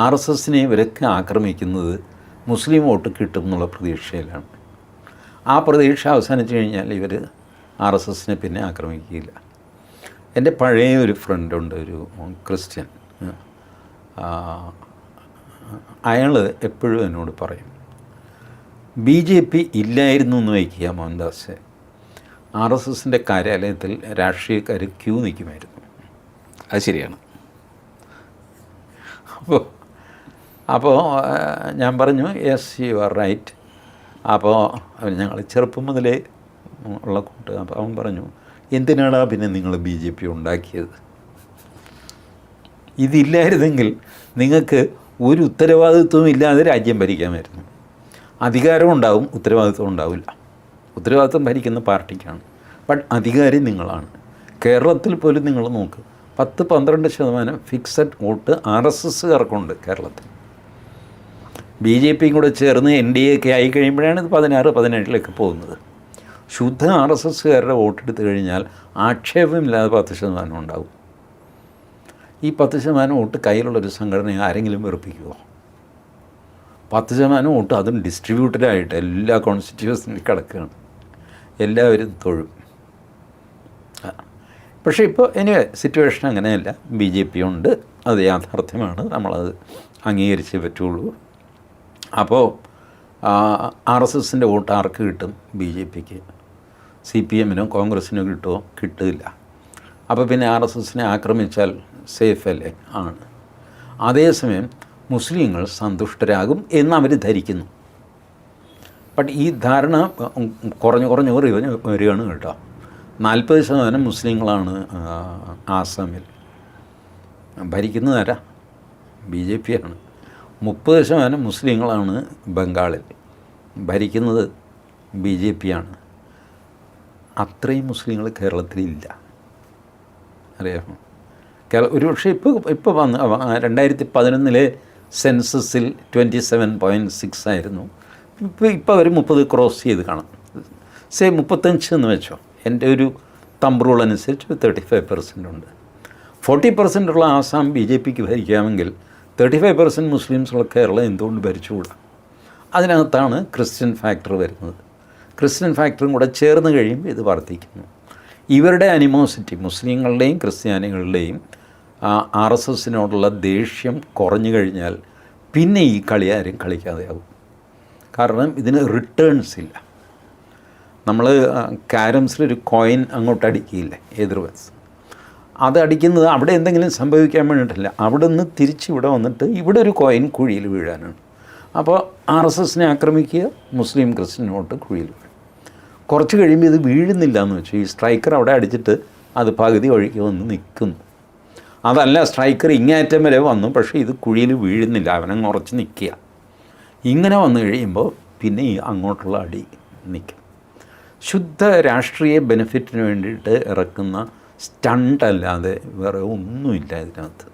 RSSനെ ഇവരൊക്കെ ആക്രമിക്കുന്നത് മുസ്ലിം വോട്ട് കിട്ടും എന്നുള്ള പ്രതീക്ഷയിലാണ്. ആ പ്രതീക്ഷ അവസാനിച്ച് കഴിഞ്ഞാൽ ഇവർ RSSനെ പിന്നെ ആക്രമിക്കുകയില്ല. എൻ്റെ പഴയ ഒരു ഫ്രണ്ടുണ്ട്, ഒരു ക്രിസ്ത്യൻ. അയാൾ എപ്പോഴും എന്നോട് പറയും, BJP ഇല്ലായിരുന്നു എന്ന് വയ്ക്കുക മോഹൻദാസ്, RSSൻ്റെ കാര്യാലയത്തിൽ രാഷ്ട്രീയക്കാർ ക്യൂ നിൽക്കുമായിരുന്നു. അത് ശരിയാണ്. അപ്പോൾ ഞാൻ പറഞ്ഞു യെസ് യു ആർ റൈറ്റ്. അപ്പോൾ ഞങ്ങൾ ചെറുപ്പം മുതലേ ഉള്ള കൂട്ട്. അപ്പോൾ അവൻ പറഞ്ഞു, എന്തിനാടാ പിന്നെ നിങ്ങൾ BJP ഉണ്ടാക്കിയത്? ഇതില്ലായിരുന്നെങ്കിൽ നിങ്ങൾക്ക് ഒരു ഉത്തരവാദിത്വവും ഇല്ലാതെ രാജ്യം ഭരിക്കാമായിരുന്നു. അധികാരം ഉണ്ടാവും, ഉത്തരവാദിത്വം ഉണ്ടാവില്ല. ഉത്തരവാദിത്വം ഭരിക്കുന്ന പാർട്ടിക്കാണ്, ബട്ട് അധികാരി നിങ്ങളാണ്. കേരളത്തിൽ പോലും നിങ്ങൾ നോക്ക്, 10-12% ഫിക്സഡ് വോട്ട് RSSകാർക്കുണ്ട് കേരളത്തിൽ. BJPയും കൂടെ ചേർന്ന് NDA ഒക്കെ ആയി കഴിയുമ്പോഴാണ് ഇത് 16-17 പോകുന്നത്. ശുദ്ധ RSSകാരുടെ വോട്ടെടുത്ത് കഴിഞ്ഞാൽ ആക്ഷേപമില്ലാതെ 10% ഉണ്ടാവും. ഈ 10% വോട്ട് കയ്യിലുള്ളൊരു സംഘടനയെ ആരെങ്കിലും വെറുപ്പിക്കുമോ? 10% വോട്ട് അതും ഡിസ്ട്രിബ്യൂട്ടഡായിട്ട് എല്ലാ കോൺസ്റ്റിറ്റ്യൂഷനിൽ കിടക്കുകയാണ്, എല്ലാവരും തൊഴും. പക്ഷേ ഇപ്പോൾ സിറ്റുവേഷൻ അങ്ങനെയല്ല. BJP ഉണ്ട്, അത് യാഥാർത്ഥ്യമാണ്, നമ്മളത് അംഗീകരിച്ചേ പറ്റുള്ളൂ. അപ്പോൾ RSSൻ്റെ വോട്ട് ആർക്ക് കിട്ടും? BJPക്ക്. CPMനോ കോൺഗ്രസ്സിനോ കിട്ടുമോ? കിട്ടില്ല. അപ്പോൾ പിന്നെ RSSനെ ആക്രമിച്ചാൽ സേഫ് അല്ലേ? ആണ്. അതേസമയം മുസ്ലിങ്ങൾ സന്തുഷ്ടരാകും എന്നവർ ധരിക്കുന്നു. ബട്ട് ഈ ധാരണ കുറഞ്ഞു വരികയാണ് കേട്ടോ. 40% മുസ്ലിങ്ങളാണ് ആസാമിൽ. ഭരിക്കുന്നതാരാ? BJP ആണ്. 30% മുസ്ലിങ്ങളാണ് ബംഗാളിൽ. ഭരിക്കുന്നത് BJP ആണ്. അത്രയും മുസ്ലിങ്ങൾ കേരളത്തിലില്ല, അറിയാമോ? ഒരുപക്ഷെ ഇപ്പോൾ വന്ന് 2011 സെൻസസിൽ 27.6 ആയിരുന്നു. ഇപ്പോൾ അവർ 30 ക്രോസ് ചെയ്ത് കാണാം. 35 എന്ന് വെച്ചോ. എൻ്റെ ഒരു തമ്പ് റൂൾ അനുസരിച്ച് 35% ഉണ്ട്. 40% ഉള്ള ആസാം BJPക്ക് ഭരിക്കാമെങ്കിൽ 35% മുസ്ലിംസുള്ള കേരളം എന്തുകൊണ്ട് ഭരിച്ചുകൂടാ? അതിനകത്താണ് ക്രിസ്ത്യൻ ഫാക്ടർ വരുന്നത്. ക്രിസ്ത്യൻ ഫാക്ടറും കൂടെ ചേർന്ന് കഴിയുമ്പോൾ ഇത് വർദ്ധിക്കുന്നു. ഇവരുടെ അനിമോസിറ്റി, മുസ്ലിങ്ങളുടെയും ക്രിസ്ത്യാനികളുടെയും RSSനോടുള്ള ദേഷ്യം കുറഞ്ഞു കഴിഞ്ഞാൽ പിന്നെ ഈ കളി ആരും കളിക്കാതെയാവും. കാരണം ഇതിന് റിട്ടേൺസ് ഇല്ല. നമ്മൾ ക്യാരംസിലൊരു കോയിൻ അങ്ങോട്ട് അടിക്കില്ലേ, എതിർവശം. അത് അടിക്കുന്നത് അവിടെ എന്തെങ്കിലും സംഭവിക്കാൻ വേണ്ടിയിട്ടില്ല, അവിടെ നിന്ന് തിരിച്ച് ഇവിടെ വന്നിട്ട് ഇവിടെ ഒരു കോയിൻ കുഴിയിൽ വീഴാനാണ്. അപ്പോൾ RSSനെ ആക്രമിക്കുക, മുസ്ലിം ക്രിസ്ത്യൻ വോട്ട് കുഴിയിൽ വീഴും. കുറച്ച് കഴിയുമ്പോൾ ഇത് വീഴുന്നില്ല എന്ന് വെച്ചു, ഈ സ്ട്രൈക്കർ അവിടെ അടിച്ചിട്ട് അത് പകുതി വഴിക്ക് വന്ന് നിൽക്കുന്നു. അതല്ല, സ്ട്രൈക്കർ ഇങ്ങേറ്റം വരെ വന്നു, പക്ഷേ ഇത് കുഴിയിൽ വീഴുന്നില്ല, അവനങ്ങ് ഉറച്ച് നിൽക്കുക. ഇങ്ങനെ വന്നു കഴിയുമ്പോൾ പിന്നെ ഈ അങ്ങോട്ടുള്ള അടി നിൽക്കും. ശുദ്ധ രാഷ്ട്രീയ ബെനിഫിറ്റിന് വേണ്ടിയിട്ട് ഇറക്കുന്ന സ്റ്റണ്ട് അല്ലാതെ വേറെ ഒന്നുമില്ല ഇതിനകത്ത്.